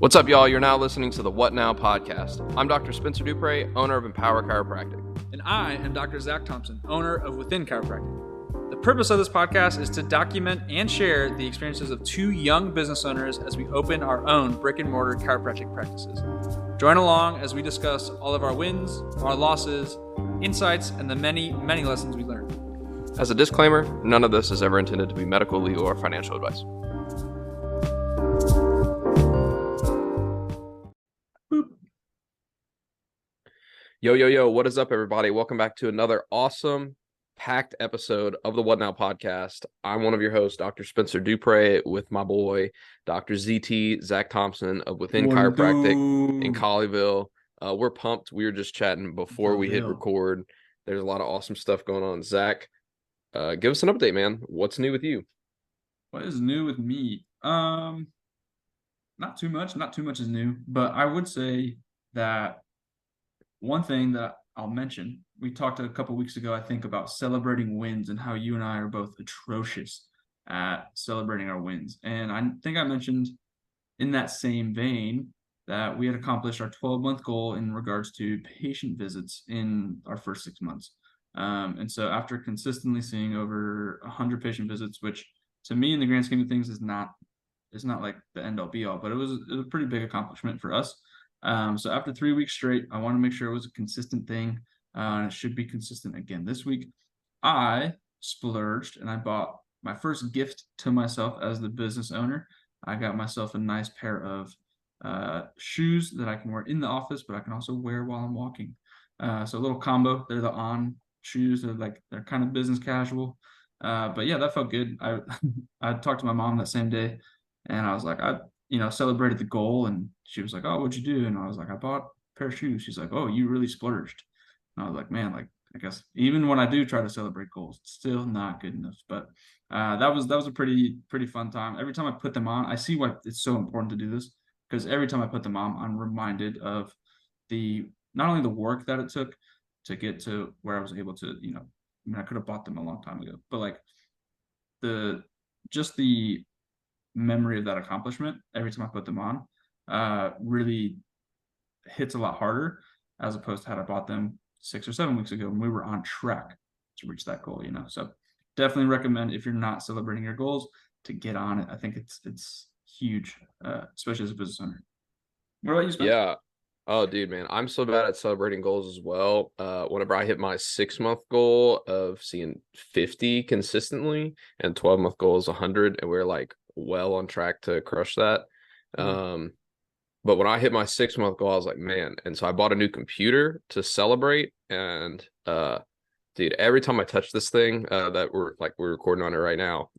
What's up, y'all? You're now listening to the What Now podcast. I'm Dr. Spencer Dupre, owner of Empower Chiropractic. And I am Dr. Zach Thompson, owner of Within Chiropractic. The purpose of this podcast is to document and share the experiences of two young business owners as we open our own brick and mortar chiropractic practices. Join along as we discuss all of our wins, our losses, insights, and the many, many lessons we learned. As a disclaimer, none of this is ever intended to be medical, legal, or financial advice. Yo, what is up, everybody? Welcome back to another awesome, packed episode of the What Now podcast. I'm one of your hosts, Dr. Spencer Dupre, with my boy, Dr. ZT, Zach Thompson of Within Chiropractic in Colleyville. We're pumped. We were just chatting before we hit record. There's a lot of awesome stuff going on. Zach, give us an update, man. What's new with you? What is new with me? Not too much. Not too much is new, but I would say that one thing that I'll mention, we talked a couple weeks ago, I think, about celebrating wins and how you and I are both atrocious at celebrating our wins. And I think I mentioned in that same vein that we had accomplished our 12-month goal in regards to patient visits in our first 6 months. And so after consistently seeing over 100 patient visits, which to me in the grand scheme of things is not like the end all be all, but it was a pretty big accomplishment for us. So after 3 weeks straight, I want to make sure it was a consistent thing. It should be consistent again this week. I splurged and I bought my first gift to myself as the business owner. I got myself a nice pair of shoes that I can wear in the office, but I can also wear while I'm walking. So a little combo. They're the On shoes. They're kind of business casual. But yeah, that felt good. I talked to my mom that same day, and I was like, I celebrated the goal, and she was like, "Oh, what'd you do?" And I was like, "I bought a pair of shoes." She's like, "Oh, you really splurged." And I was like, "Man, I guess even when I do try to celebrate goals, it's still not good enough." But that was a pretty fun time. Every time I put them on, I see why it's so important to do this, because every time I put them on, I'm reminded of not only the work that it took to get to where I was able to, I could have bought them a long time ago, but the memory of that accomplishment every time I put them on really hits a lot harder, as opposed to had I bought them 6 or 7 weeks ago when we were on track to reach that goal. So definitely recommend, if you're not celebrating your goals, to get on it. I think it's huge, especially as a business owner. What about you, Spencer? Yeah. Oh, dude, man, I'm so bad at celebrating goals as well. Whenever I hit my 6-month goal of seeing 50 consistently, and 12-month goal is 100, and we're well on track to crush that. But when I hit my 6-month goal, I was like, man. And so I bought a new computer to celebrate. And dude, every time I touch this thing that we're recording on it right now,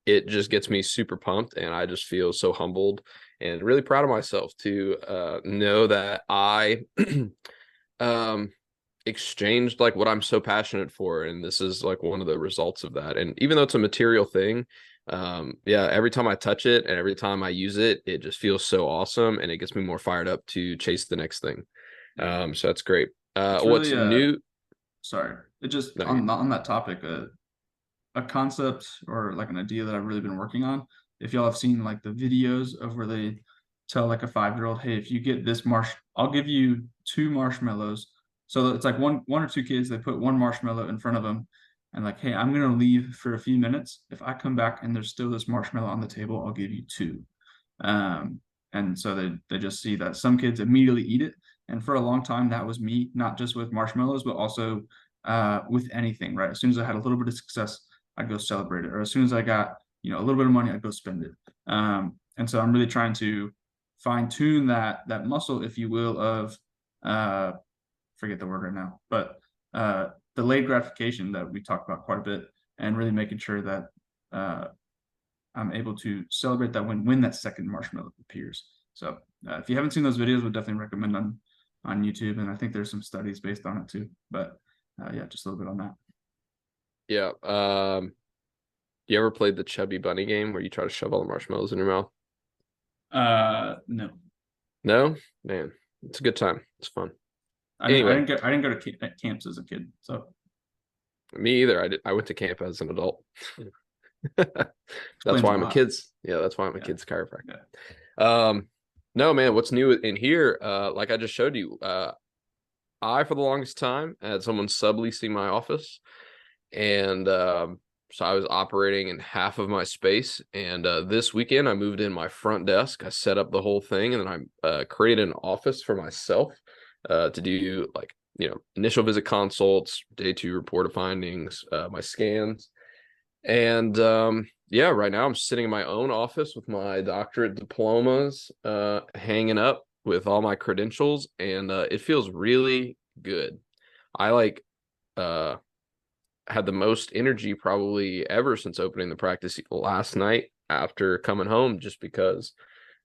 it just gets me super pumped, and I just feel so humbled and really proud of myself to know that I exchanged what I'm so passionate for, and this is one of the results of that. And even though it's a material thing, every time I touch it and every time I use it, it just feels so awesome, and it gets me more fired up to chase the next thing. So that's great. What's new? Sorry, it just on that topic, a concept or an idea that I've really been working on. If y'all have seen the videos of where they tell a 5-year-old, "Hey, if you get this I'll give you 2 marshmallows." So it's one or two kids, they put 1 marshmallow in front of them, and "Hey, I'm gonna leave for a few minutes. If I come back and there's still this marshmallow on the table, I'll give you 2." And so they just see that some kids immediately eat it. And for a long time, that was me, not just with marshmallows, but also with anything, right? As soon as I had a little bit of success, I'd go celebrate it. Or as soon as I got, a little bit of money, I'd go spend it. And so I'm really trying to fine tune that muscle, if you will, of forget the word right now, but delayed gratification that we talk about quite a bit, and really making sure that I'm able to celebrate that when that second marshmallow appears. So if you haven't seen those videos, would definitely recommend on YouTube, and I think there's some studies based on it too. But just a little bit on that. Yeah. You ever played the Chubby Bunny game where you try to shove all the marshmallows in your mouth? No. No? Man, it's a good time. It's fun. Anyway. I didn't go to camps as a kid, so. Me either. I went to camp as an adult. That's why I'm a kid's chiropractor. No, man, what's new in here? Like I just showed you, I for the longest time had someone subleasing my office, and so I was operating in half of my space. And this weekend, I moved in my front desk. I set up the whole thing, and then I created an office for myself to do like initial visit consults, day two report of findings, my scans, and yeah, right now I'm sitting in my own office with my doctorate diplomas hanging up with all my credentials, and it feels really good. I like uh had the most energy probably ever since opening the practice last night after coming home, just because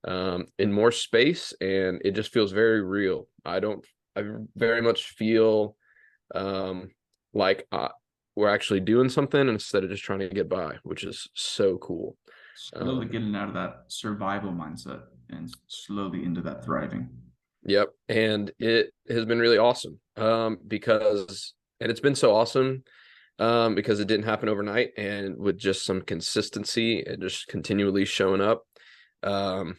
in more space, and it just feels very real. I very much feel um like we're actually doing something instead of just trying to get by, which is so cool. Slowly um getting out of that survival mindset and slowly into that thriving. yep, and it has been really awesome, because and it's been so awesome because it didn't happen overnight, and with just some consistency and just continually showing up, um,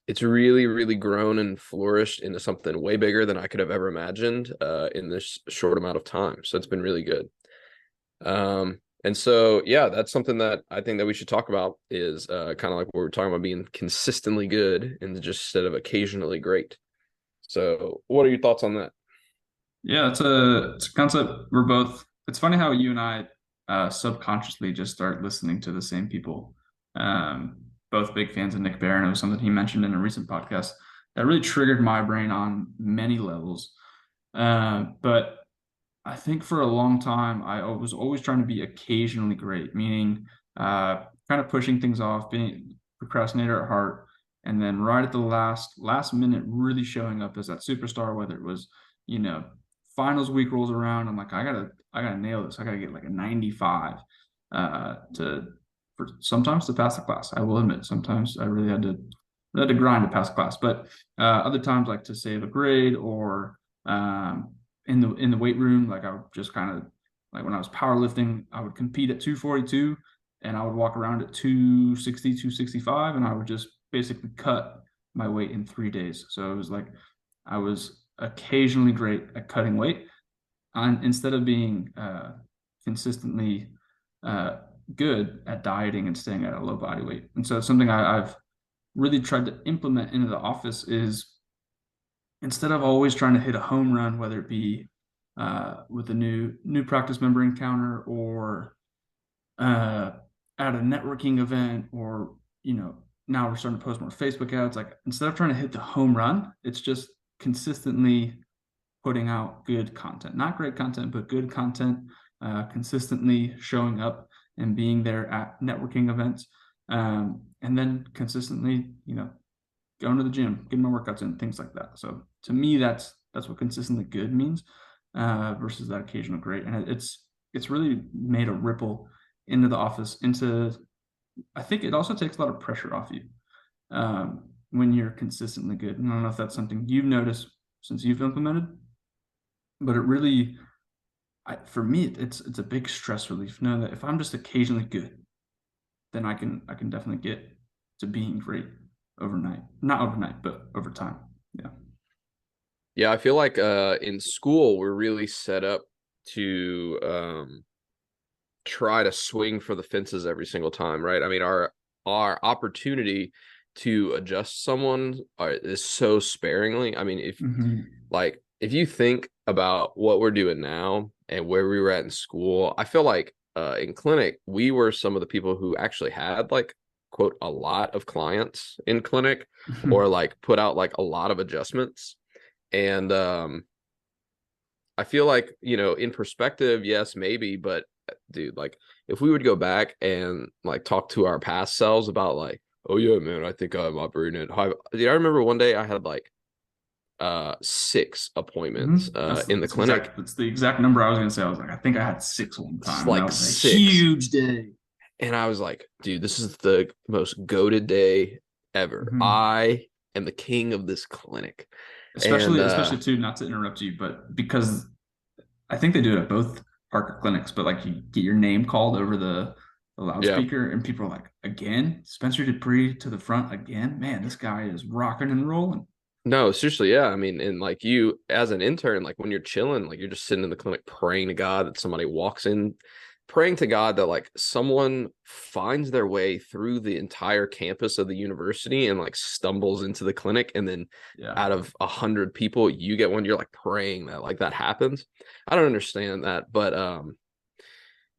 it's really, really grown and flourished into something way bigger than I could have ever imagined in this short amount of time. So it's been really good. And so, yeah, that's something that I think that we should talk about is kind of like what we're talking about being consistently good and just instead of occasionally great. So, what are your thoughts on that? Yeah, it's a concept we're both. It's funny how you and I subconsciously just start listening to the same people. Um, Both big fans of Nick Barron. It was something he mentioned in a recent podcast that really triggered my brain on many levels. But I think for a long time, I was always trying to be occasionally great, meaning kind of pushing things off, being procrastinator at heart, and then right at the last minute, really showing up as that superstar. Whether it was, you know, finals week rolls around, I'm like, I gotta nail this. I gotta get like a 95 to for sometimes to pass the class. I will admit, sometimes I really had to grind to pass the class, but other times like to save a grade or in the weight room. Like I would just kind of like when I was powerlifting, I would compete at 242 and I would walk around at 260, 265, and I would just basically cut my weight in 3 days. So it was like I was occasionally great at cutting weight and instead of being consistently uh, good at dieting and staying at a low body weight. And so something I've really tried to implement into the office is instead of always trying to hit a home run, whether it be with a new practice member encounter or uh, at a networking event, or now we're starting to post more Facebook ads. Like instead of trying to hit the home run, it's just consistently putting out good content, not great content, but good content, consistently showing up and being there at networking events, and then consistently, going to the gym, getting my workouts in, things like that. So to me, that's what consistently good means, versus that occasional great. And it's really made a ripple into the office. I think it also takes a lot of pressure off you when you're consistently good. And I don't know if that's something you've noticed since you've implemented, but it really, for me, it's a big stress relief knowing that if I'm just occasionally good, then I can definitely get to being great overnight. Not overnight, but over time. Yeah. Yeah, I feel like in school we're really set up to try to swing for the fences every single time, right? I mean, our opportunity to adjust someone is so sparingly. I mean, Hmm. if you think about what we're doing now and where we were at in school, I feel like in clinic we were some of the people who actually had like quote a lot of clients in clinic, or like put out like a lot of adjustments. And I feel like, in perspective, yes, maybe, but dude, like if we would go back and like talk to our past selves about like, oh yeah, man, I think I'm operating at high. Dude, I remember one day I had like six appointments in the clinic. That's the exact number I was gonna say. I was like, I think I had six one It's time, and that like was a six. huge day. And I was like, dude, this is the most goated day ever. Hmm. I am the king of this clinic. And Especially too, not to interrupt you, but because I think they do it at both Parker clinics, but like you get your name called over the Yeah. loudspeaker, and people are like, again, Spencer Dupre to the front again. Man, this guy is rocking and rolling. No, seriously, yeah. I mean, and like you as an intern, like when you're chilling, like you're just sitting in the clinic praying to God that somebody walks in, praying to God that like someone finds their way through the entire campus of the university and like stumbles into the clinic, and then Yeah. out of 100 people, you get one. You're like praying that like that happens. I don't understand that, but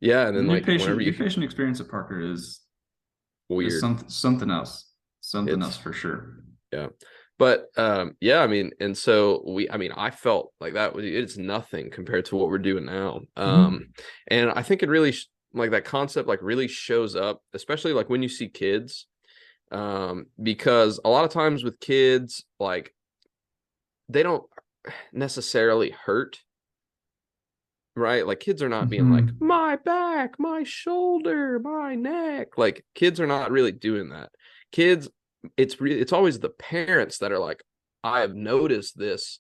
yeah. And then New like patient, whenever you new patient experience at Parker is weird, something else it's for sure. yeah. But yeah, I mean, and so I felt like it's nothing compared to what we're doing now. Mm-hmm. And I think it really like that concept like really shows up, especially like when you see kids. Because a lot of times with kids, like they don't necessarily hurt, right? Like kids are not being like, Mm-hmm. my back, my shoulder, my neck. Like kids are not really doing that. Kids, it's always the parents that are like, I have noticed this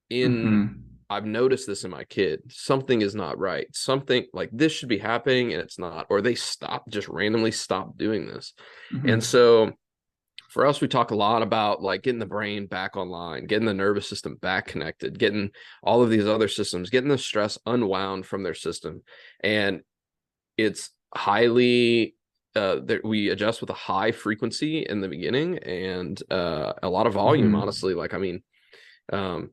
in Mm-hmm. I've noticed this in my kid. Something is not right. Something like this should be happening and it's not, or they just randomly stop doing this. And Mm-hmm. so for us, we talk a lot about like getting the brain back online, getting the nervous system back connected, getting all of these other systems, getting the stress unwound from their system. And it's highly that we adjust with a high frequency in the beginning and a lot of volume, Mm-hmm. honestly. Like, I mean, um,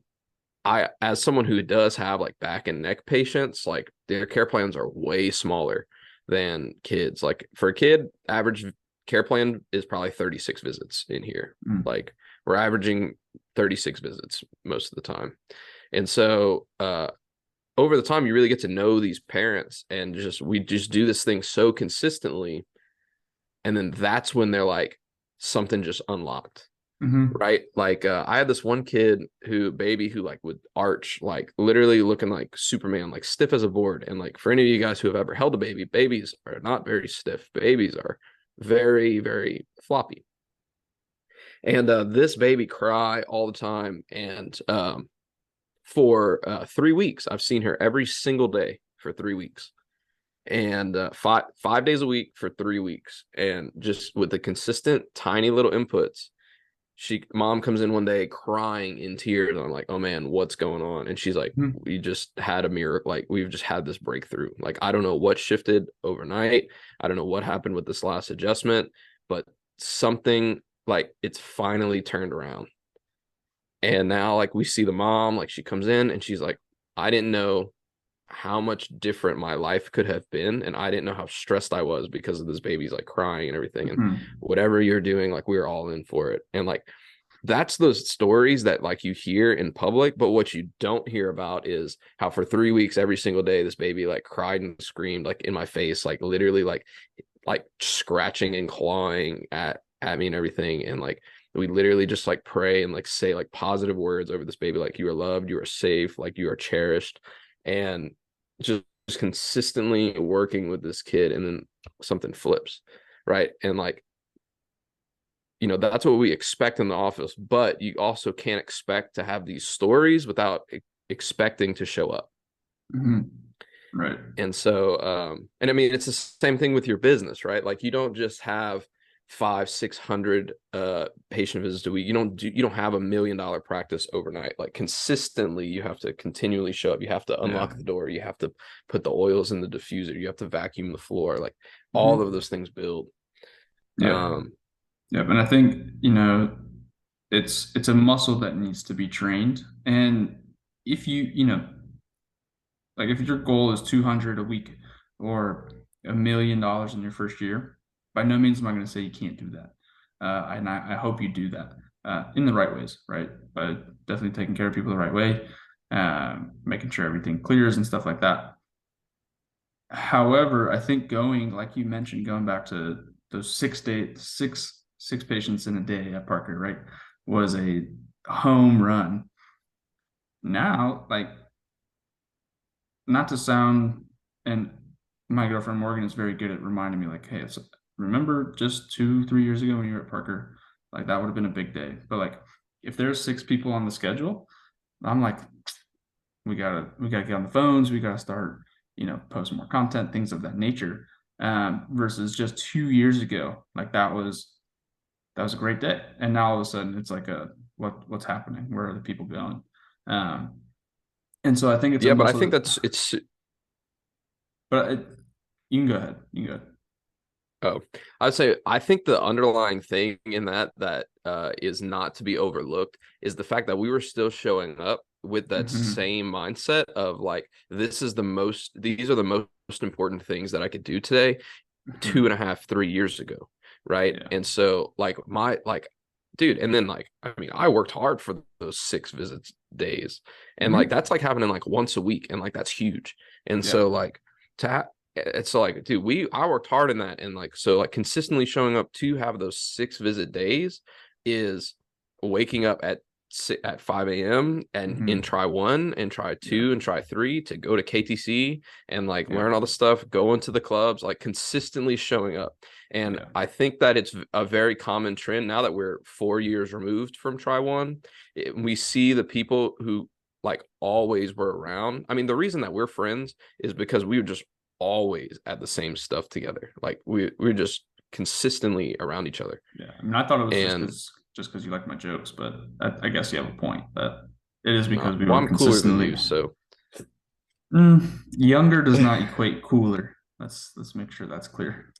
I, as someone who does have like back and neck patients, like their care plans are way smaller than kids. Like for a kid, average care plan is probably 36 visits in here. Mm-hmm. Like we're averaging 36 visits most of the time. And so over the time you really get to know these parents and just we just do this thing so consistently. And then that's when they're like, something just unlocked, Mm-hmm. right? Like I had this one kid who like would arch, like literally looking like Superman, like stiff as a board. And like for any of you guys who have ever held a baby, babies are not very stiff. Babies are very, very floppy. And this baby cry all the time. And for 3 weeks, I've seen her every single day for 3 weeks. And five days a week for 3 weeks. And just with the consistent tiny little inputs, mom comes in one day crying in tears. And I'm like, oh man, what's going on? And she's like, Mm-hmm. we just had a miracle. Like we've just had this breakthrough. Like I don't know what shifted overnight. I don't know what happened with this last adjustment, but something like it's finally turned around. And now like we see the mom, like she comes in and she's like, I didn't know how much different my life could have been, and I didn't know how stressed I was because of this baby's like crying and everything. And Mm-hmm. whatever you're doing, like we're all in for it. And like that's those stories that like you hear in public, but what you don't hear about is how for 3 weeks every single day this baby like cried and screamed like in my face, like literally like scratching and clawing at me and everything. And like we literally just like pray and like say like positive words over this baby, like you are loved, you are safe, like you are cherished. And just consistently working with this kid, and then something flips, right? And like that's what we expect in the office, but you also can't expect to have these stories without expecting to show up. Mm-hmm. Right. And so and I mean it's the same thing with your business, right? Like you don't just have 500-600 patient visits a week. You don't have $1 million practice overnight. Like consistently you have to continually show up. You have to Yeah. unlock the door, you have to put the oils in the diffuser, you have to vacuum the floor, like all of Mm-hmm. those things build. Yep. um Yep. And I think, it's a muscle that needs to be trained. And if like if your goal is 200 a week or $1 million in your first year, by no means am I going to say you can't do that. And I hope you do that in the right ways, right? But definitely taking care of people the right way, making sure everything clears and stuff like that. However, I think like you mentioned, going back to those 6 patients in a day at Parker, right, was a home run. Now, like, not to sound, and my girlfriend Morgan is very good at reminding me, like, hey, remember just 2, 3 years ago when you were at Parker, like that would have been a big day. But like, if there's 6 people on the schedule, I'm like, we gotta get on the phones, we gotta start, posting more content, things of that nature. versus just 2 years ago. Like that was a great day. And now all of a sudden it's like what's happening? Where are the people going? Um, and so I think it's Yeah, but I almost think that's it's but you can go ahead. You can go ahead. Oh, I'd say I think the underlying thing in that is not to be overlooked is the fact that we were still showing up with that Mm-hmm. same mindset of like these are the most important things that I could do today, two Mm-hmm. and a half, 3 years ago, right? Yeah. And so dude, and then like I mean I worked hard for those 6 visits days, and like Mm-hmm. that's like happening like once a week, and like that's huge. And Yeah. so like to it's like, dude, I worked hard in that, and like so like consistently showing up to have those 6 visit days is waking up at 5 a.m. and in Mm-hmm. try one and try Yeah. two and try three to go to KTC and like Yeah. learn all the stuff, go into the clubs, like consistently showing up. And Yeah. I think that it's a very common trend now that we're 4 years removed from try one. We see the people who like always were around. I mean, the reason that we're friends is because we were just always at the same stuff together. Like we're just consistently around each other. Yeah. I mean, I thought it was And just because you like my jokes, but I guess you have a point that it is because we well, were I'm cooler than you, consistently. so Younger does not equate cooler. Let's make sure that's clear.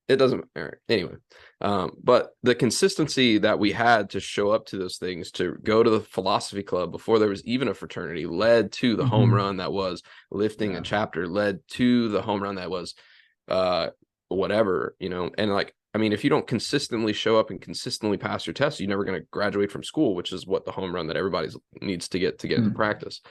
it doesn't matter anyway. But the consistency that we had to show up to those things, to go to the philosophy club before there was even a fraternity, led to the home Mm-hmm. run that was lifting a Yeah. chapter, led to the home run that was uh whatever, and like I mean, if you don't consistently show up and consistently pass your tests, you're never going to graduate from school, which is what the home run that everybody needs to get into Mm. practice.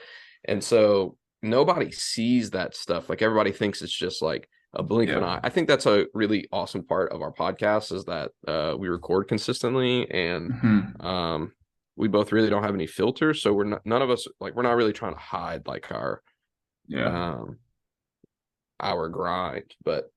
And so nobody sees that stuff. Like everybody thinks it's just like a blink of an Yeah. eye. I think that's a really awesome part of our podcast is that we record consistently, and Mm-hmm. um, we both really don't have any filters. So none of us like we're not really trying to hide like Yeah. um, our grind, but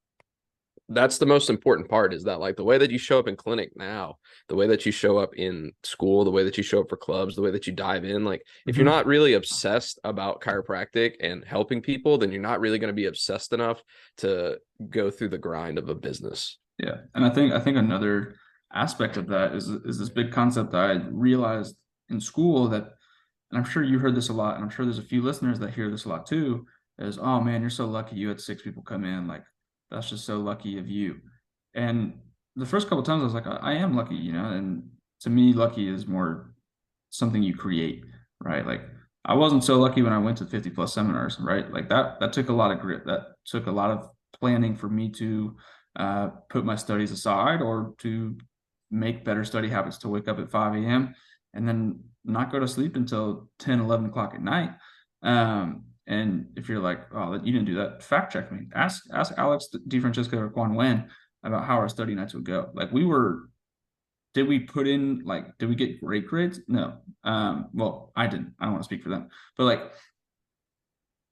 that's the most important part is that like the way that you show up in clinic now, the way that you show up in school, the way that you show up for clubs, the way that you dive in, like if you're Mm-hmm. not really obsessed about chiropractic and helping people, then you're not really going to be obsessed enough to go through the grind of a business. Yeah. And I think another aspect of that is this big concept that I realized in school that, and I'm sure you heard this a lot, and I'm sure there's a few listeners that hear this a lot too, is, oh man, you're so lucky you had 6 people come in. Like, that's just so lucky of you. And the first couple of times I was like, I am lucky, and to me, lucky is more something you create, right? Like, I wasn't so lucky when I went to 50 plus seminars, right? Like that took a lot of grit. That took a lot of planning for me to put my studies aside or to make better study habits, to wake up at 5 a.m. and then not go to sleep until 10, 11 o'clock at night. And if you're like, oh, you didn't do that, fact check me. Ask Alex DeFrancesco or Quan Wen about how our study nights would go. Like did we put in, like, did we get great grades? No. Well, I didn't. I don't want to speak for them. But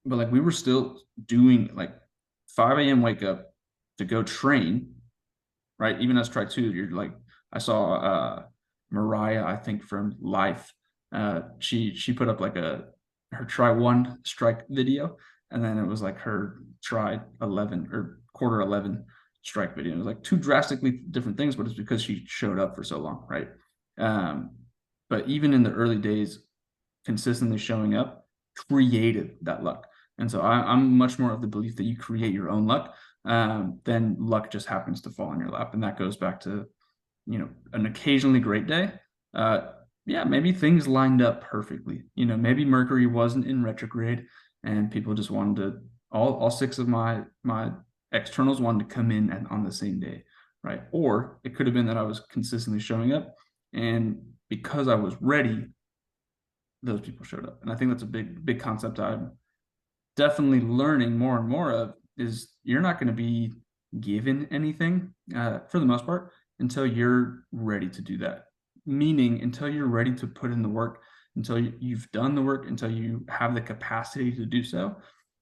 like we were still doing like 5 a.m. wake up to go train, right? Even as try two, you're like, I saw Mariah, I think from Life. She put up like her try one strike video, and then it was like her try 11 or quarter 11 strike video. It was like two drastically different things, but it's because she showed up for so long, right? Um, but even in the early days, consistently showing up created that luck. And so I'm much more of the belief that you create your own luck, then luck just happens to fall in your lap. And that goes back to, an occasionally great day. Uh, yeah, maybe things lined up perfectly. Maybe Mercury wasn't in retrograde and people just wanted to, all 6 of my externals wanted to come in on the same day, right? Or it could have been that I was consistently showing up, and because I was ready, those people showed up. And I think that's a big concept I'm definitely learning more and more of, is you're not going to be given anything for the most part until you're ready to do that. Meaning until you're ready to put in the work, until you've done the work, until you have the capacity to do so,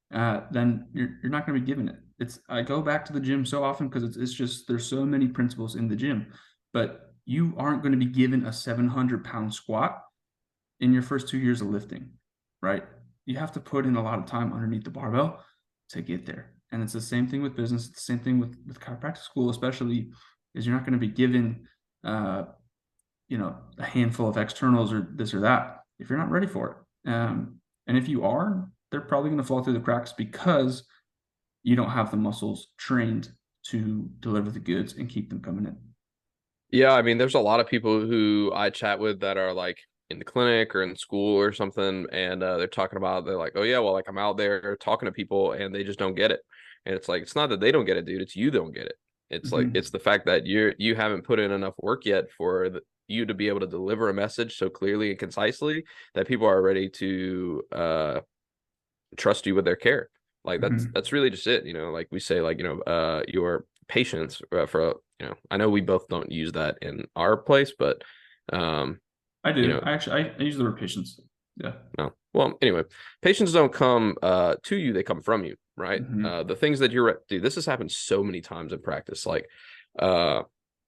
then you're not going to be given it. I go back to the gym so often because it's just, there's so many principles in the gym, but you aren't going to be given a 700-pound squat in your first 2 years of lifting, right? You have to put in a lot of time underneath the barbell to get there. And it's the same thing with business. It's the same thing with chiropractic school, especially, is you're not going to be given, a handful of externals or this or that if you're not ready for it. And if you are, they're probably going to fall through the cracks because you don't have the muscles trained to deliver the goods and keep them coming in. Yeah, I mean, there's a lot of people who I chat with that are like in the clinic or in school or something, and they're talking about they're like, oh yeah, well, like I'm out there talking to people and they just don't get it. And it's like it's not that they don't get it, dude. It's you don't get it. It's like Mm-hmm. it's the fact that you haven't put in enough work yet for you to be able to deliver a message so clearly and concisely that people are ready to trust you with their care. Like Mm-hmm. that's really just it. Like we say, like your patience for I know we both don't use that in our place, but um, I you do. know, I use the word patience. Yeah. no. Well, anyway, patients don't come to you; they come from you, right? Mm-hmm. The things that dude, this has happened so many times in practice. Like, uh,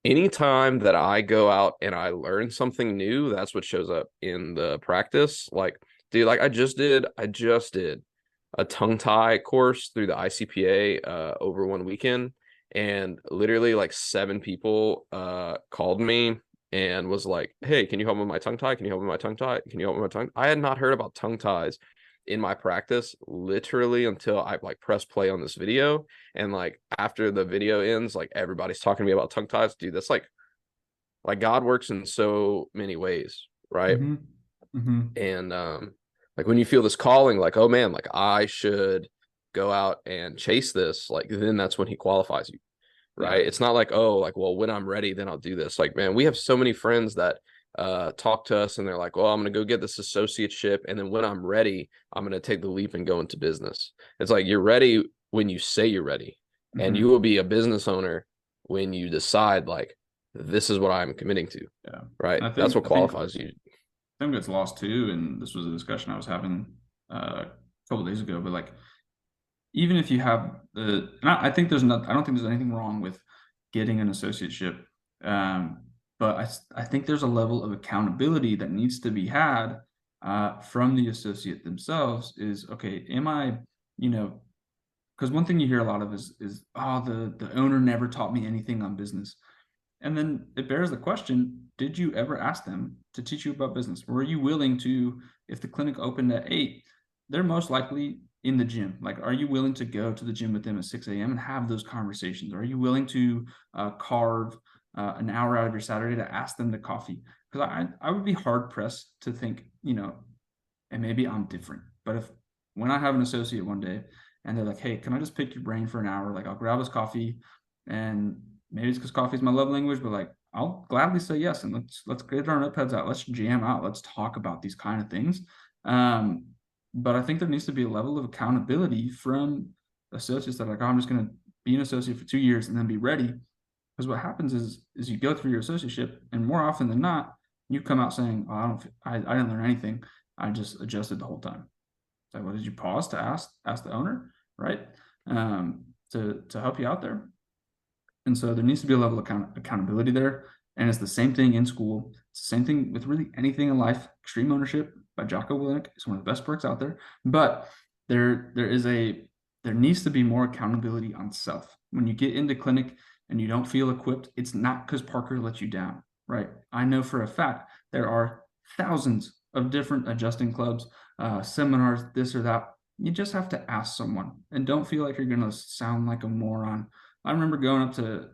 anytime that I go out and I learn something new, that's what shows up in the practice. Like, dude, like I just did a tongue tie course through the ICPA over one weekend, and literally like seven people called me and was like, "Hey, can you help me with my tongue tie? Can you help me with my tongue tie? Can you help me with my tongue?" I had not heard about tongue ties in my practice literally until I like press play on this video. And like after the video ends, like everybody's talking to me about tongue ties. Dude, that's like God works in so many ways, right? Mm-hmm. Mm-hmm. And like when you feel this calling, like, oh man, like I should go out and chase this, like then that's when he qualifies you, Yeah. right? It's not like, oh, like, well, when I'm ready, then I'll do this. Like, man, we have so many friends that talk to us and they're like, well, I'm gonna go get this associateship, and then when I'm ready, I'm gonna take the leap and go into business. It's like you're ready when you say you're ready, and you Mm-hmm. will be a business owner when you decide like this is what I'm committing to, Yeah. right? And That's what I think qualifies you. them gets lost too. And this was a discussion I was having a couple days ago. But like, even if you have and I think there's not, I don't think there's anything wrong with getting an associateship. Um, but I think there's a level of accountability that needs to be had from the associate themselves. Is okay, am I, you know, because one thing you hear a lot of is oh, the owner never taught me anything on business. And then it bears the question, did you ever ask them to teach you about business? Were you willing to, if the clinic opened at 8, they're most likely in the gym. Like, are you willing to go to the gym with them at 6 a.m. and have those conversations? Are you willing to carve an hour out of your Saturday to ask them to coffee? Because I would be hard pressed to think, and maybe I'm different, but if when I have an associate one day and they're like, hey, can I just pick your brain for an hour? Like, I'll grab his coffee, and maybe it's because coffee is my love language, but like, I'll gladly say yes, and let's get our notepads out. Let's jam out. Let's talk about these kind of things. Um, but I think there needs to be a level of accountability from associates that are like, oh, I'm just going to be an associate for 2 years and then be ready. Because what happens is you go through your associateship, and more often than not, you come out saying, "Oh, I didn't learn anything. I just adjusted the whole time." It's like, well, did you pause to ask the owner, right? To help you out there. And so there needs to be a level of accountability there. And it's the same thing in school. It's the same thing with really anything in life. Extreme Ownership by Jocko Willink is one of the best books out there. But there is there needs to be more accountability on self. When you get into clinic and you don't feel equipped, it's not because Parker let you down, right? I know for a fact there are thousands of different adjusting clubs, seminars, this or that. You just have to ask someone, and don't feel like you're going to sound like a moron. I remember going up to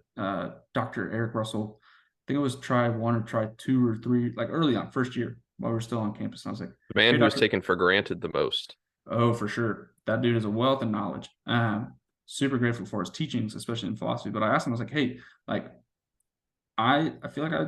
Dr. Eric Russell. I think it was try one or try two or three, like early on, first year while we were still on campus. And I was like, The man hey, who is Doctor. taken for granted the most. Oh, for sure. That dude is a wealth of knowledge. Super grateful for his teachings, especially in philosophy. But I asked him, I was like, hey, like, I feel like I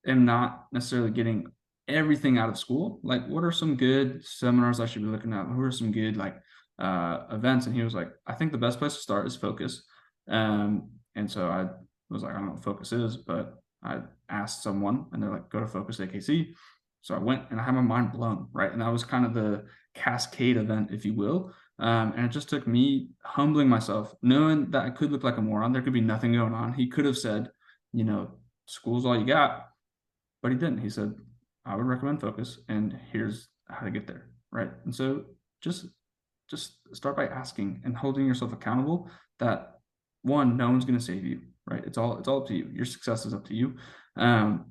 am not necessarily getting everything out of school. Like, what are some good seminars I should be looking at? Who are some good like events? And he was like, I think the best place to start is Focus. And so I was like, I don't know what Focus is, but I asked someone, and they're like, go to Focus AKC. So I went, and I had my mind blown, right? And that was kind of the cascade event, if you will. And it just took me humbling myself, knowing that I could look like a moron. There could be nothing going on. He could have said, school's all you got. But he didn't. He said, I would recommend Focus, and here's how to get there. Right. And so just just start by asking and holding yourself accountable that one, no one's going to save you, right? It's all up to you. Your success is up to you. Um,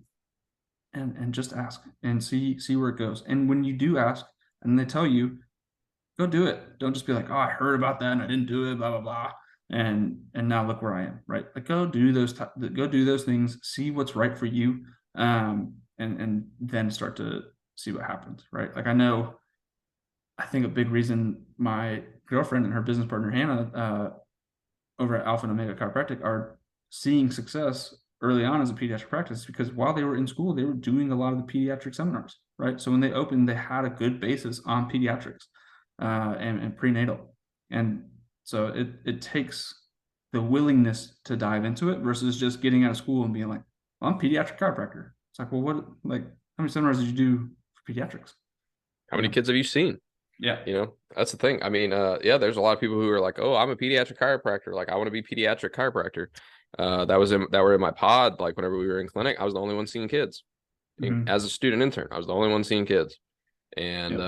and just ask and see where it goes. And when you do ask and they tell you, go do it. Don't just be like, oh, I heard about that and I didn't do it, blah blah blah. And now look where I am, right? Like go do those things, see what's right for you, and then start to see what happens, right? Like I think a big reason my girlfriend and her business partner Hannah over at Alpha and Omega Chiropractic are seeing success early on as a pediatric practice because while they were in school, they were doing a lot of the pediatric seminars, right? So when they opened, they had a good basis on pediatrics and prenatal. And so it takes the willingness to dive into it versus just getting out of school and being like, well, I'm a pediatric chiropractor. It's like, well, how many seminars did you do for pediatrics? How many kids have you seen? Yeah. That's the thing. I mean, yeah, there's a lot of people who are like, oh, I'm a pediatric chiropractor. Like, I want to be pediatric chiropractor. That were in my pod. Like, whenever we were in clinic, I was the only one seeing kids. Mm-hmm. As a student intern, I was the only one seeing kids. And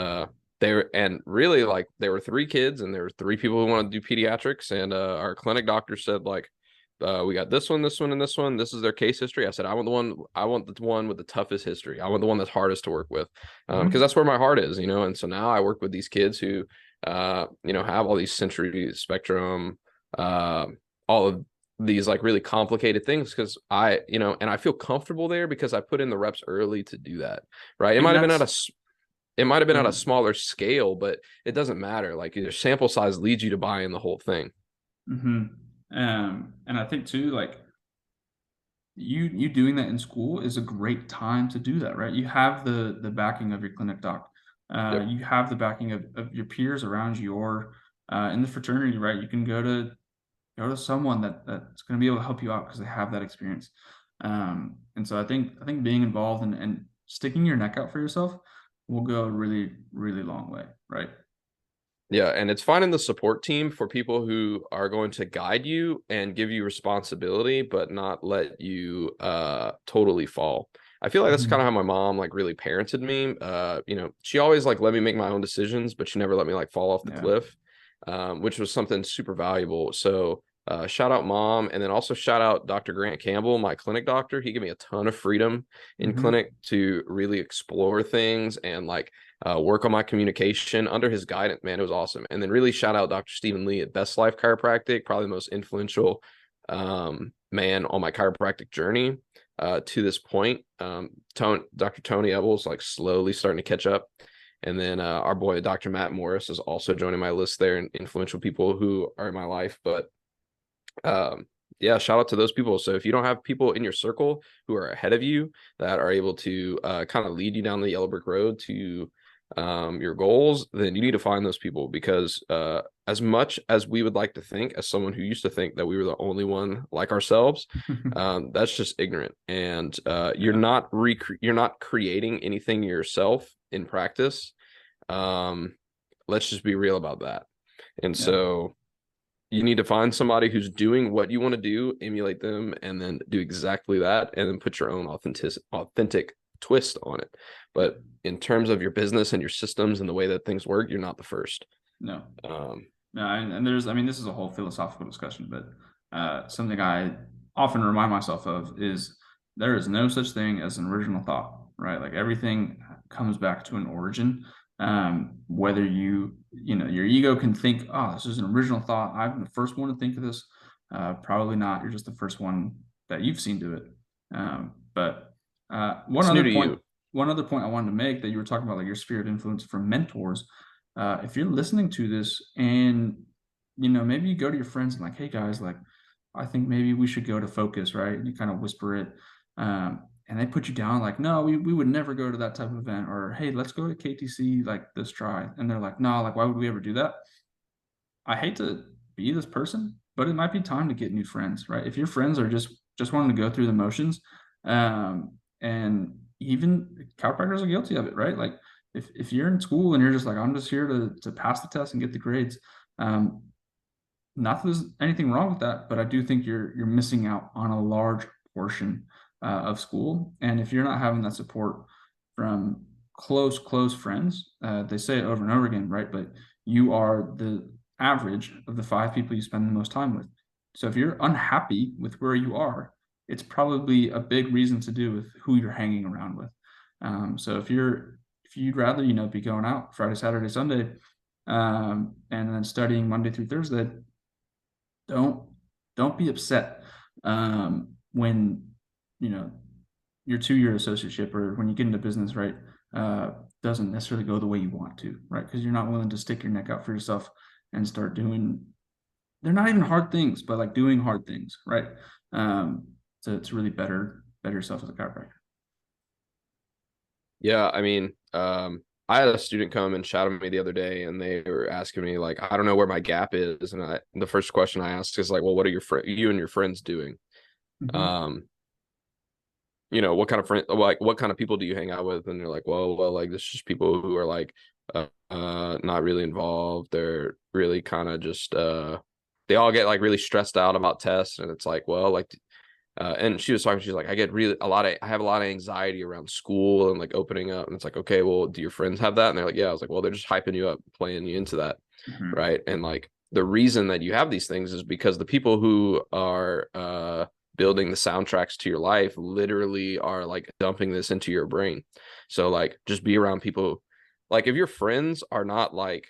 Yep. and really, like, there were 3 kids and there were 3 people who wanted to do pediatrics. And our clinic doctor said, like, we got this one, and this one. This is their case history. I said, I want the one with the toughest history. I want the one that's hardest to work with, because that's where my heart is, And so now I work with these kids who, have all these sensory spectrum, all of these like really complicated things because and I feel comfortable there because I put in the reps early to do that. Right. And It might have been at a uh, smaller scale, but it doesn't matter. Like your sample size leads you to buy in the whole thing. mm-hmm. And I think too, like you doing that in school is a great time to do that, right? You have the backing of your clinic doc. Yep. You have the backing of your peers around you or in the fraternity, right? You can go to someone that's going to be able to help you out because they have that experience. And so I think being involved and sticking your neck out for yourself will go a really, really long way, right? Yeah, and it's finding the support team for people who are going to guide you and give you responsibility, but not let you totally fall. I feel like that's kind of Mm-hmm. how my mom like really parented me. She always like let me make my own decisions, but she never let me like fall off the Yeah. cliff, which was something super valuable. So shout out mom, and then also shout out Dr. Grant Campbell, my clinic doctor. He gave me a ton of freedom in Mm-hmm. clinic to really explore things and like work on my communication under his guidance. Man, it was awesome. And then really shout out Dr. Stephen Lee at Best Life Chiropractic, probably the most influential man on my chiropractic journey to this point. Dr. Tony Ebels like slowly starting to catch up. And then our boy Dr. Matt Morris is also joining my list there, and influential people who are in my life. But yeah, shout out to those people. So if you don't have people in your circle who are ahead of you that are able to kind of lead you down the yellow brick road to your goals, then you need to find those people because as much as we would like to think, as someone who used to think that we were the only one like ourselves, that's just ignorant. And you're Yeah. not creating anything yourself in practice. Let's just be real about that. And Yeah. so you need to find somebody who's doing what you want to do, emulate them, and then do exactly that, and then put your own authentic twist on it. But in terms of your business and your systems and the way that things work, you're not the first. No. Um, No, and this is a whole philosophical discussion, but something I often remind myself of is there is no such thing as an original thought, right? Like everything comes back to an origin. Whether your ego can think, oh, this is an original thought. I'm the first one to think of this. Probably not. You're just the first one that you've seen do it. But it's new to you. one other point I wanted to make that you were talking about, like your sphere of influence from mentors. If you're listening to this and maybe you go to your friends and like, hey guys, like I think maybe we should go to Focus, right? And you kind of whisper it, and they put you down like, no, we would never go to that type of event, or hey, let's go to KTC like this try, and they're like, no, like why would we ever do that? I hate to be this person, but it might be time to get new friends, right? If your friends are just wanting to go through the motions, and even chiropractors are guilty of it, right? Like if you're in school and you're just like, I'm just here to pass the test and get the grades, um, not that there's anything wrong with that, but I do think you're missing out on a large portion of school. And if you're not having that support from close friends, they say it over and over again, right? But you are the average of the 5 people you spend the most time with. So if you're unhappy with where you are, it's probably a big reason to do with who you're hanging around with. So if you'd rather, be going out Friday, Saturday, Sunday, and then studying Monday through Thursday, don't don't be upset when you know your 2 year associateship or when you get into business, right, doesn't necessarily go the way you want to, right? Because you're not willing to stick your neck out for yourself and start doing, they're not even hard things, but like doing hard things, right? To really better yourself as a chiropractor. Yeah, I mean, I had a student come and chat with me the other day, and they were asking me like, I don't know where my gap is, and the first question I asked is like, well, what are you and your friends doing? Mm-hmm. Um, what kind of friend, like, what kind of people do you hang out with? And they're like, well, like, this is just people who are like, not really involved. They're really kind of just, they all get like really stressed out about tests, and it's like, well, like, and she was talking, she's like, I have a lot of anxiety around school and like opening up. And it's like, okay, well, do your friends have that? And they're like, yeah. I was like, well, they're just hyping you up, playing you into that. Mm-hmm. Right. And like the reason that you have these things is because the people who are building the soundtracks to your life literally are like dumping this into your brain. So like just be around people, like if your friends are not like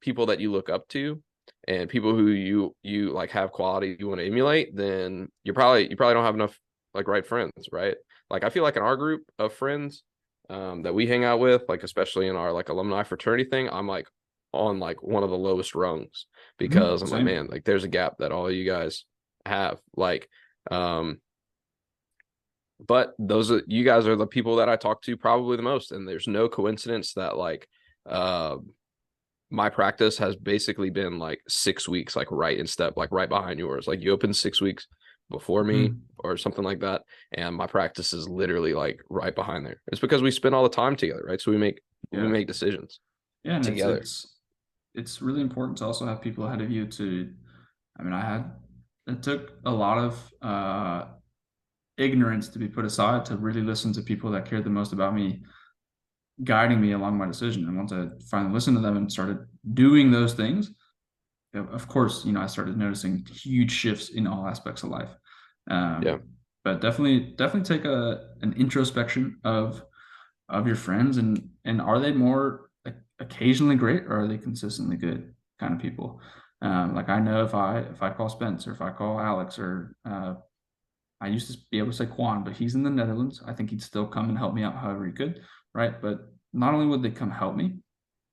people that you look up to and people who you like have quality you want to emulate, then you probably don't have enough like right friends, right? Like I feel like in our group of friends that we hang out with, like especially in our like alumni fraternity thing, I'm like on like one of the lowest rungs Mm-hmm. because I'm like, Same. man, like there's a gap that all you guys have. Like, um, but you guys are the people that I talk to probably the most, and there's no coincidence that like uh my practice has basically been like 6 weeks, like right in step, like right behind yours. Like you open 6 weeks before me Mm-hmm. or something like that. And my practice is literally like right behind there. It's because we spend all the time together, right? So we Yeah. make decisions Yeah, and it's together. it's it's really important to also have people ahead of you to, I mean, it took a lot of ignorance to be put aside to really listen to people that cared the most about me, guiding me along my decision. And once I finally listened to them and started doing those things, of course, I started noticing huge shifts in all aspects of life. Yeah. But definitely take an introspection of your friends, and are they more like occasionally great, or are they consistently good kind of people? Like I know if I call Spence, or if I call Alex, or I used to be able to say Quan, but he's in the Netherlands. I think he'd still come and help me out however he could, right? But not only would they come help me,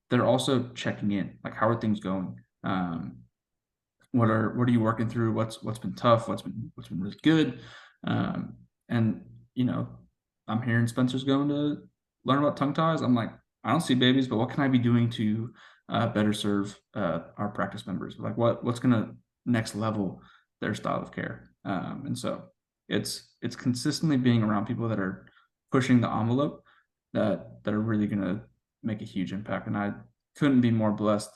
they're also checking in. Like, how are things going? What are you working through? What's been tough? What's been really good? Um, and I'm hearing Spencer's going to learn about tongue ties. I'm like, I don't see babies, but what can I be doing to better serve our practice members? Like, what's gonna next level their style of care? And so it's consistently being around people that are pushing the envelope, that are really gonna make a huge impact. And I couldn't be more blessed.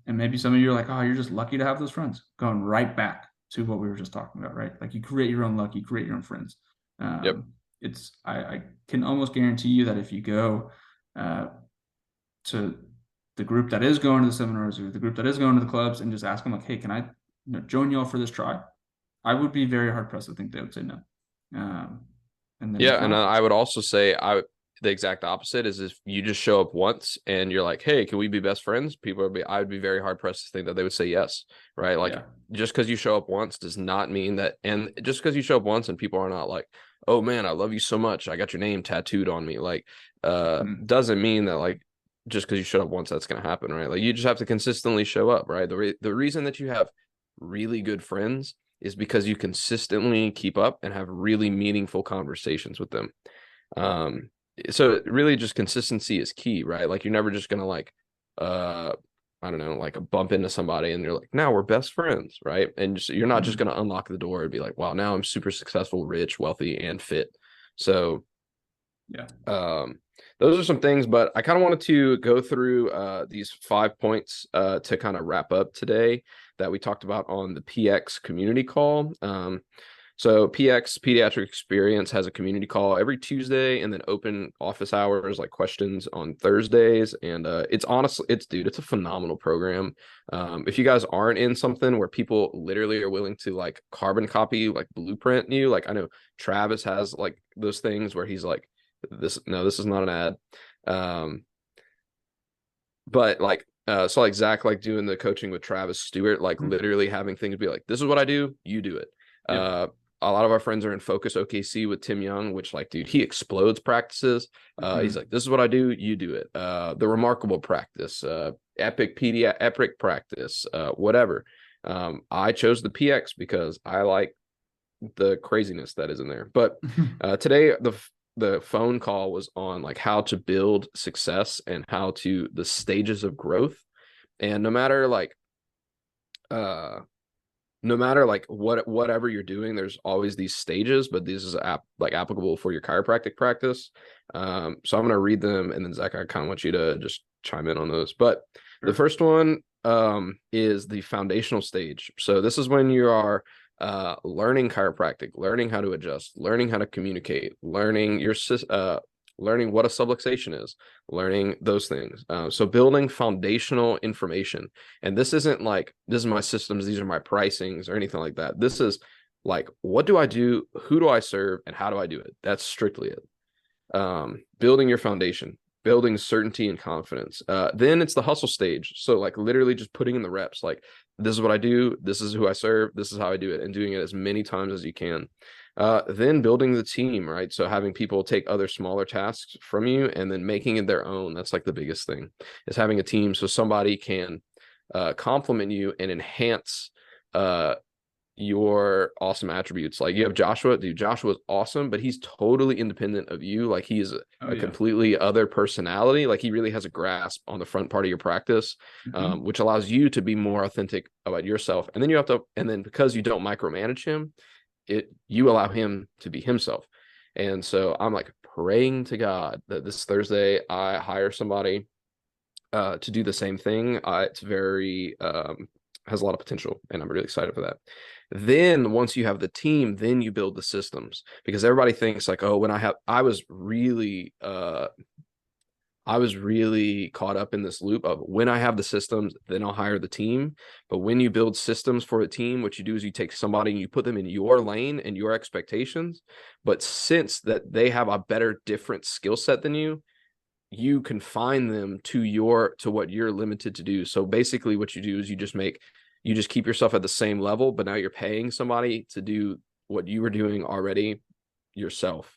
And maybe some of you are like, oh, you're just lucky to have those friends. Going right back to what we were just talking about, right? Like you create your own luck, you create your own friends. Yep. I can almost guarantee you that if you go uh, to the group that is going to the seminars, or the group that is going to the clubs, and just ask them like, hey, can I join y'all for this try? I would be very hard pressed to think they would say no. Um, and then if Yeah, and not, I would also say the exact opposite is if you just show up once and you're like, "Hey, can we be best friends?" I would be very hard pressed to think that they would say yes, right? Like yeah. just because you show up once does not mean that, and just because you show up once and people are not like, "Oh man, I love you so much. I got your name tattooed on me." Like, Mm-hmm. doesn't mean that like just because you showed up once that's gonna happen, right? Like you just have to consistently show up, right? The reason that you have really good friends is because you consistently keep up and have really meaningful conversations with them. Um, so really just consistency is key, right? Like you're never just gonna like uh I don't know, like bump into somebody and you're like, now we're best friends, right? And you're not just Mm-hmm. gonna unlock the door and be like, wow, now I'm super successful, rich, wealthy, and fit. So Yeah. um those are some things, but I kind of wanted to go through these 5 points to kind of wrap up today that we talked about on the PX community call. So PX Pediatric Experience has a community call every Tuesday, and then open office hours like questions on Thursdays. And it's honestly, it's a phenomenal program. If you guys aren't in something where people literally are willing to like carbon copy, like blueprint you, like I know Travis has like those things where he's like, this is not an ad. But like so like Zach like doing the coaching with Travis Stewart, like literally having things be like, this is what I do, you do it. Yep. A lot of our friends are in Focus OKC with Tim Young, which like, dude, he explodes practices. He's like, this is what I do, you do it. The Remarkable practice, Epic practice, whatever. I chose the PX because I like the craziness that is in there. But today the phone call was on like how to build success and how to the stages of growth. And no matter like whatever you're doing, there's always these stages, but this is like applicable for your chiropractic practice. So I'm going to read them, and then Zach, I kind of want you to just chime in on those. But the first one is the foundational stage. So this is when you are learning chiropractic, learning how to adjust, learning how to communicate, learning learning what a subluxation is, learning those things. So building foundational information. And this isn't like, this is my systems, these are my pricings or anything like that. This is like, what do I do? Who do I serve? And how do I do it? That's strictly it. Building your foundation, building certainty and confidence. Then it's the hustle stage. So like literally just putting in the reps, like this is what I do, this is who I serve, this is how I do it, and doing it as many times as you can. Then building the team, right? So having people take other smaller tasks from you and then making it their own. That's like the biggest thing, is having a team so somebody can complement you and enhance your awesome attributes. Like you have Joshua, dude, Joshua's awesome, but he's totally independent of you. Like he's a completely other personality. Like he really has a grasp on the front part of your practice, which allows you to be more authentic about yourself. And then because you don't micromanage him, you allow him to be himself. And so I'm like praying to God that this Thursday I hire somebody to do the same thing. It's very has a lot of potential, and I'm really excited for that. Then once you have the team, then you build the systems, because everybody thinks like, oh, I was really caught up in this loop of when I have the systems, then I'll hire the team. But when you build systems for a team, what you do is you take somebody and you put them in your lane and your expectations. But since that they have a better, different skill set than you confine them to what you're limited to do. So basically what you do is you just keep yourself at the same level, but now you're paying somebody to do what you were doing already yourself.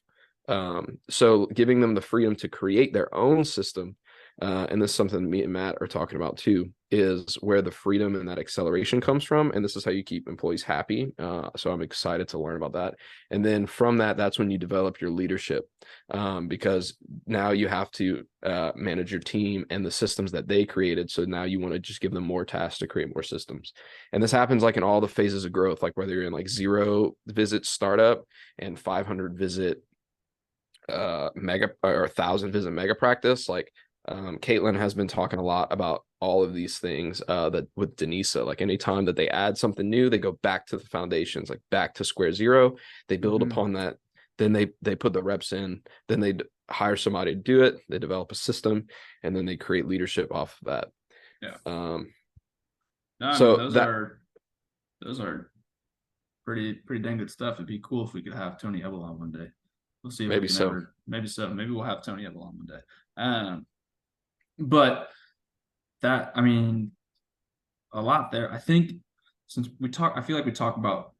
So giving them the freedom to create their own system, and this is something me and Matt are talking about too, is where the freedom and that acceleration comes from. And this is how you keep employees happy. So I'm excited to learn about that. And then from that's when you develop your leadership, because now you have to manage your team and the systems that they created. So now you want to just give them more tasks to create more systems. And this happens like in all the phases of growth, like whether you're in like 0 visit startup and 500 visit mega or 1,000 visit mega practice. Like Caitlin has been talking a lot about all of these things that with Denisa, like anytime that they add something new, they go back to the foundations, like back to square zero. They build upon that. Then they put the reps in, then they hire somebody to do it. They develop a system, and then they create leadership off of that. Yeah. No, so I mean, those are pretty dang good stuff. It'd be cool if we could have Tony Ebel on one day. We'll see if maybe we can so. Maybe so. Maybe we'll have Tony Ebel on one day. But that, I mean, a lot there. I think I feel like we talk about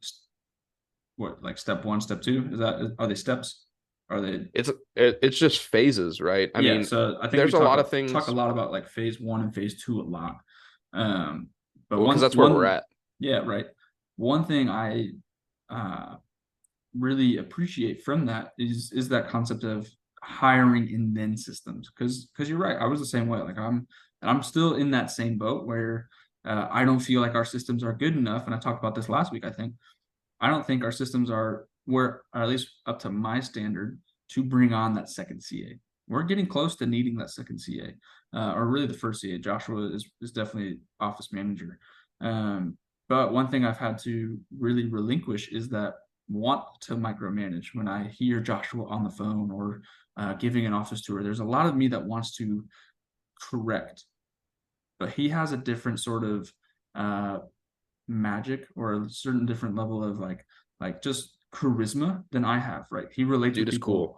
what, like step 1, step 2. Are they steps? Are they? It's just phases, right? I mean, so I think there's a lot of things. Talk a lot about like phase 1 and phase 2 a lot. But because that's where we're at. Yeah, right. One thing I really appreciate from that is that concept of hiring and then systems, because you're right, I was the same way. Like I'm still in that same boat where I don't feel like our systems are good enough, and I talked about this last week. I don't think our systems are at least up to my standard to bring on that second CA. We're getting close to needing that second CA, or really the first CA. Joshua is definitely office manager. But one thing I've had to really relinquish is that want to micromanage when I hear Joshua on the phone or giving an office tour. There's a lot of me that wants to correct, but he has a different sort of magic or a certain different level of like just charisma than I have, right? He relates Dude with is people.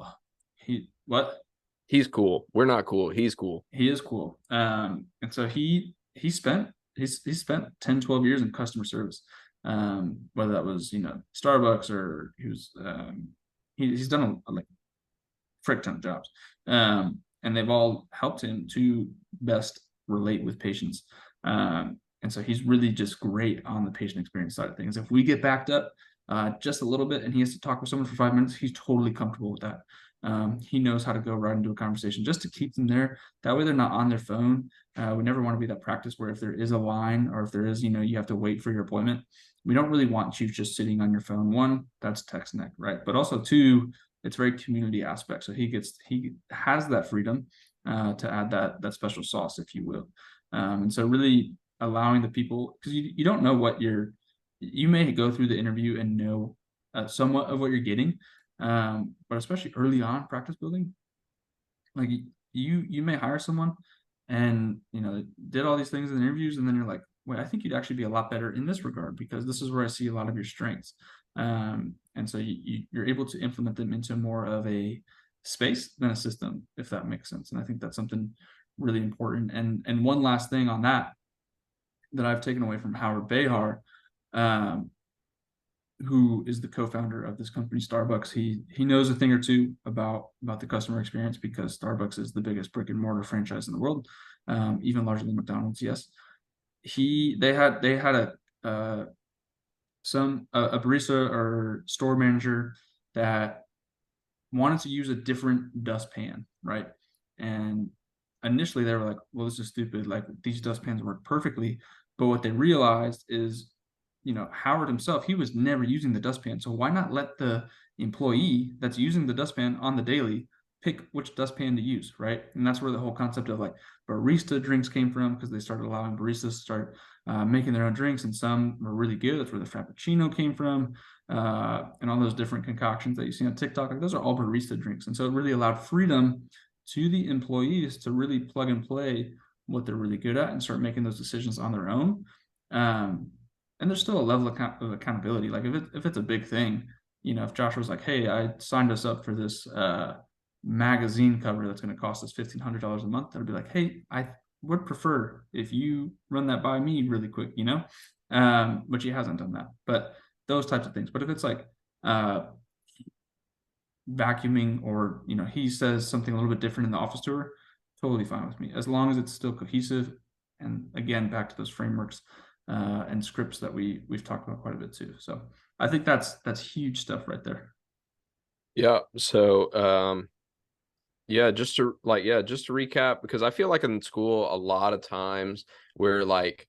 cool. What? He's cool. We're not cool. He's cool. He is cool. And so he's spent 10, 12 years in customer service. Whether that was, Starbucks or he's done a like frick ton of jobs. And they've all helped him to best relate with patients. And so he's really just great on the patient experience side of things. If we get backed up just a little bit and he has to talk with someone for 5 minutes, he's totally comfortable with that. He knows how to go right into a conversation just to keep them there. That way they're not on their phone. We never want to be that practice where if there is a line or if there is, you have to wait for your appointment. We don't really want you just sitting on your phone. One, that's text neck, right? But also two, it's very community aspect. So he has that freedom to add that special sauce, if you will. And so really allowing the people, because you don't know what you may go through the interview and know somewhat of what you're getting. But especially early on practice building, like you may hire someone and did all these things in the interviews, and then you're like, wait, I think you'd actually be a lot better in this regard because this is where I see a lot of your strengths. And so you're able to implement them into more of a space than a system, if that makes sense. And I think that's something really important. And one last thing on that I've taken away from Howard Behar, who is the co-founder of this company, Starbucks. He knows a thing or two about the customer experience because Starbucks is the biggest brick and mortar franchise in the world, even larger than McDonald's. Yes, they had a barista or store manager that wanted to use a different dustpan, right? And initially they were like, well, this is stupid. Like these dustpans work perfectly. But what they realized is, Howard himself, he was never using the dustpan. So why not let the employee that's using the dustpan on the daily pick which dustpan to use, right? And that's where the whole concept of like barista drinks came from, because they started allowing baristas to start making their own drinks, and some were really good. That's where the Frappuccino came from, and all those different concoctions that you see on TikTok. Like those are all barista drinks. And so it really allowed freedom to the employees to really plug and play what they're really good at and start making those decisions on their own. And there's still a level of accountability. Like if it's a big thing, if Josh was like, hey, I signed us up for this magazine cover that's going to cost us $1,500 a month, I'd be like, hey, I would prefer if you run that by me really quick, but he hasn't done that. But those types of things. But if it's like vacuuming, or he says something a little bit different in the office tour, totally fine with me, as long as it's still cohesive. And again, back to those frameworks and scripts that we've talked about quite a bit too. So I think that's huge stuff right there. Yeah. So just to recap, because I feel like in school a lot of times we're like,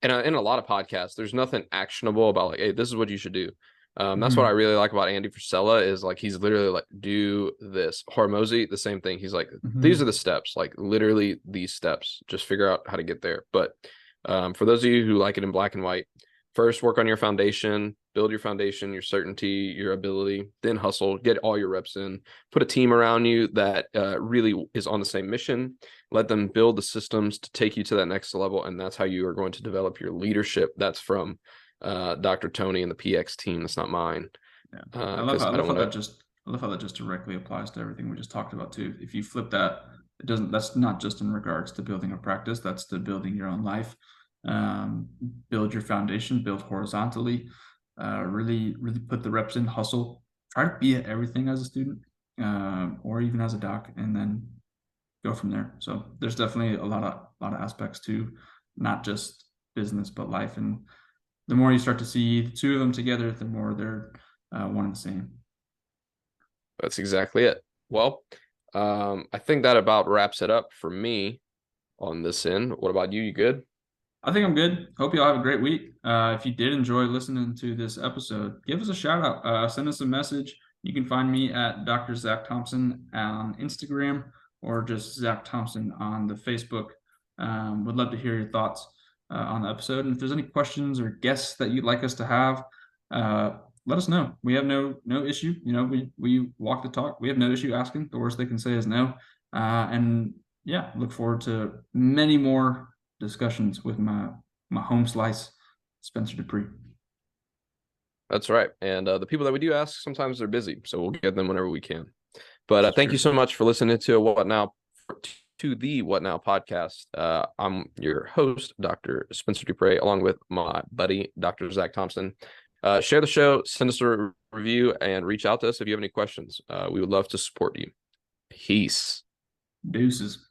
and in a lot of podcasts, there's nothing actionable about like, hey, this is what you should do. That's what I really like about Andy Frisella, is like he's literally like, do this. Hormozy, the same thing. He's like, these are the steps, like literally these steps. Just figure out how to get there. But for those of you who like it in black and white, first work on your foundation, build your foundation, your certainty, your ability, then hustle, get all your reps in, put a team around you that really is on the same mission, let them build the systems to take you to that next level. And that's how you are going to develop your leadership. That's from Dr. Tony and the PX team. That's not mine. Yeah. I love how that just directly applies to everything we just talked about too. If you flip that, that's not just in regards to building a practice, that's to building your own life. Build your foundation, build horizontally, really put the reps in, hustle, try to be at everything as a student, or even as a doc, and then go from there. So there's definitely a lot of aspects to not just business but life. And the more you start to see the two of them together, the more they're one and the same. That's exactly it. Well, I think that about wraps it up for me on this end. What about you? You good? I think I'm good. Hope you all have a great week. If you did enjoy listening to this episode, give us a shout out. Send us a message. You can find me at Dr. Zach Thompson on Instagram, or just Zach Thompson on the Facebook. Would love to hear your thoughts on the episode. And if there's any questions or guests that you'd like us to have, let us know. We have no issue. You know, we walk the talk. We have no issue asking. The worst they can say is no. And yeah, look forward to many more discussions with my home slice, Spencer Dupre. That's right. And the people that we do ask, sometimes they're busy, so we'll get them whenever we can. But thank you so much for listening to the What Now podcast. I'm your host, Dr. Spencer Dupre, along with my buddy, Dr. Zach Thompson. Share the show, send us a review, and reach out to us if you have any questions. We would love to support you. Peace. Deuces.